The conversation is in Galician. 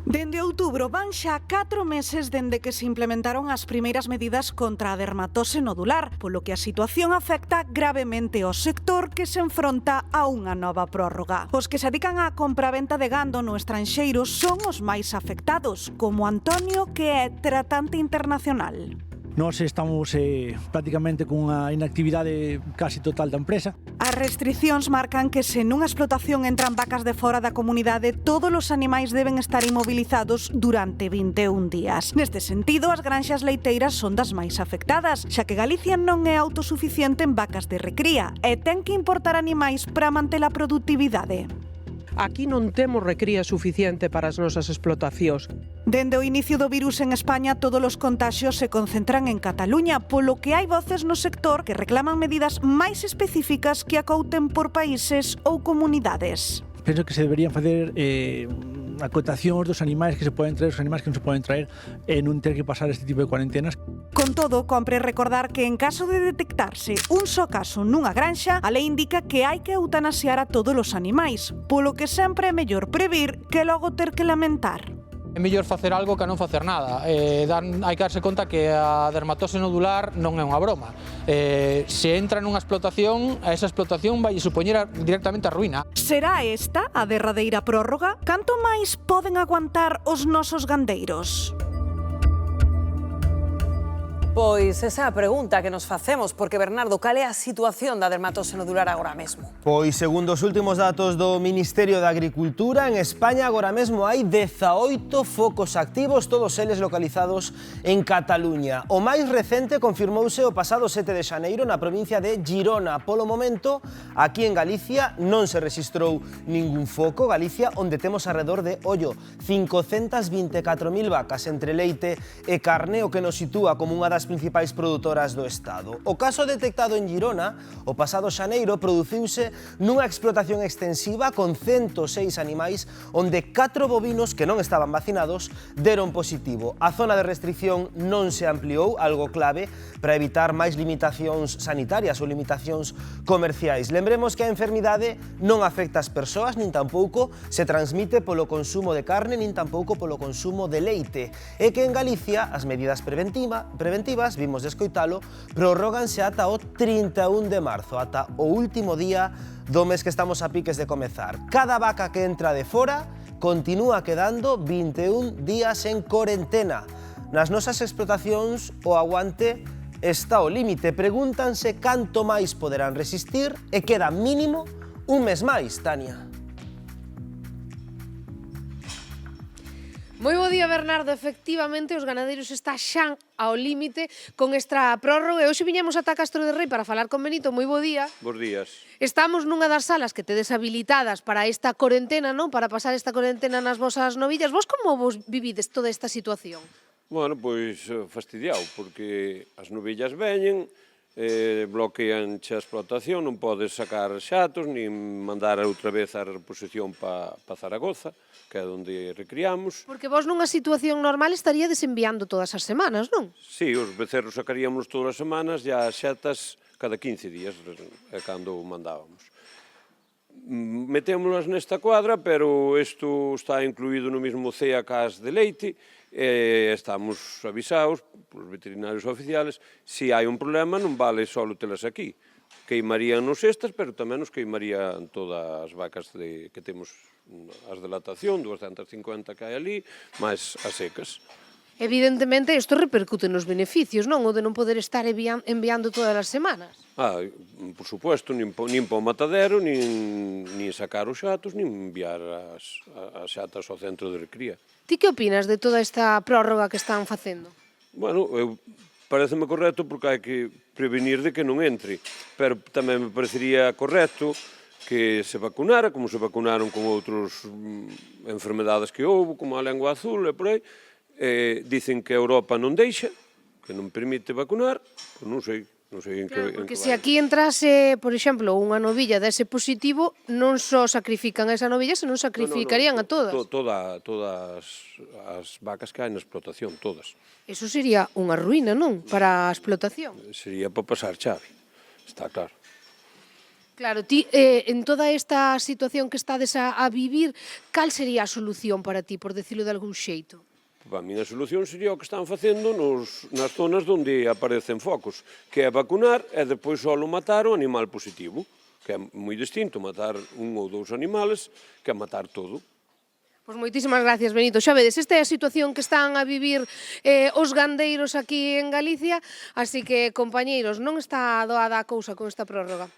Dende outubro van xa 4 meses dende que se implementaron as primeiras medidas contra a dermatose nodular, polo que a situación afecta gravemente ao sector que se enfronta a unha nova prórroga. Os que se dedican á compra-venta de gando no estranxeiro son os máis afectados, como Antonio, que é tratante internacional. Nós estamos prácticamente cunha inactividade casi total da empresa. As restricións marcan que se nunha explotación entran vacas de fora da comunidade, todos os animais deben estar inmovilizados durante 21 días. Neste sentido, as granxas leiteiras son das máis afectadas, xa que Galicia non é autosuficiente en vacas de recría e ten que importar animais para manter a produtividade. Aquí non temos recría suficiente para as nosas explotacións. Dende o inicio do virus en España, todos os contaxios se concentran en Cataluña, polo que hai voces no sector que reclaman medidas máis específicas que acouten por países ou comunidades. Penso que se deberían facer acotacións dos animais que se poden traer, os animais que non se poden traer, e non ter que pasar este tipo de cuarentenas. Con todo, compre recordar que en caso de detectarse un só caso nunha granxa, a lei indica que hai que eutanasiar a todos os animais, polo que sempre é mellor previr que logo ter que lamentar. É mellor facer algo que non facer nada. Hai que darse conta que a dermatose nodular non é unha broma. Se entra nunha explotación, a esa explotación vai supoñer directamente a ruína. Será esta a derradeira prórroga? Canto máis poden aguantar os nosos gandeiros? Pois esa é a pregunta que nos facemos, porque, Bernardo, cal é a situación da dermatose nodular agora mesmo? Pois, segundo os últimos datos do Ministerio de Agricultura, en España agora mesmo hai 18 focos activos, todos eles localizados en Cataluña. O máis recente confirmouse o pasado 7 de xaneiro na provincia de Girona. Polo momento, aquí en Galicia non se rexistrou ningún foco. Galicia, onde temos alrededor de, 524.000 vacas entre leite e carne, o que nos sitúa como unha das principais produtoras do Estado. O caso detectado en Girona, o pasado xaneiro, produciuse nunha explotación extensiva con 106 animais, onde 4 bovinos que non estaban vacinados deron positivo. A zona de restricción non se ampliou, algo clave para evitar máis limitacións sanitarias ou limitacións comerciais. Lembremos que a enfermidade non afecta as persoas, nin tampouco se transmite polo consumo de carne, nin tampouco polo consumo de leite. E que en Galicia as medidas preventivas, vimos de escoitalo, prorróganse ata o 31 de marzo, ata o último día do mes que estamos a piques de comezar. Cada vaca que entra de fora continúa quedando 21 días en corentena. Nas nosas explotacións o aguante está ao límite. Pregúntanse canto máis poderán resistir e queda mínimo un mes máis, Tania. Moi bo día, Bernardo. Efectivamente, os ganaderos está xa ao límite con esta prórroga. E hoxe viñemos ata Castro de Rei para falar con Benito. Moi bo día. Bos días. Estamos nunha das salas que tedes habilitadas para esta corentena, non? Para pasar esta corentena nas vosas novillas. Vos como vos vivides toda esta situación? Bueno, pois fastidiado, porque as novillas veñen, bloquean a explotación, non podes sacar xatos, nin mandar outra vez a reposición para Zaragoza, que é onde recriamos. Porque vos nunha situación normal estaría desenviando todas as semanas, non? Sí, os becerros sacaríamos todas as semanas e as xatas cada 15 días, é cando mandábamos. Metémolas nesta cuadra, pero isto está incluído no mesmo CEA que as de leite, e estamos avisados polos veterinarios oficiales, se hai un problema non vale só telas aquí. Queimarían nos estas, pero tamén nos queimarían todas as vacas que temos, as de lactación, 250 que hai ali, máis as secas. Evidentemente, isto repercute nos beneficios, non? O de non poder estar enviando todas as semanas. Por suposto, nin para o matadero, nin sacar os xatos, nin enviar as xatas ao centro de recría. Ti que opinas de toda esta prórroga que están facendo? Bueno, pareceme correcto porque hai que prevenir de que non entre, pero tamén me parecería correcto que se vacunara, como se vacunaron con outras enfermedades que houve, como a lengua azul e por aí. Dicen que a Europa non deixa, que non permite vacunar, pois non sei en que... Porque se aquí entrase, por exemplo, unha novilla dese positivo, non só sacrifican a esa novilla, senón sacrificarían a todas. Todas as vacas que hai na explotación, todas. Eso sería unha ruína, non? Para a explotación. Sería para pasar chave, está claro. Claro, ti, en toda esta situación que estades a vivir, cal sería a solución para ti, por decirlo de algún xeito? Para min a solución sería o que están facendo nas zonas onde aparecen focos, que é vacunar e depois só matar o animal positivo, que é moi distinto matar un ou dous animales que matar todo. Pois moitísimas gracias, Benito. Xa vedes, esta é a situación que están a vivir os gandeiros aquí en Galicia, así que, compañeiros, non está doada a cousa con esta prórroga.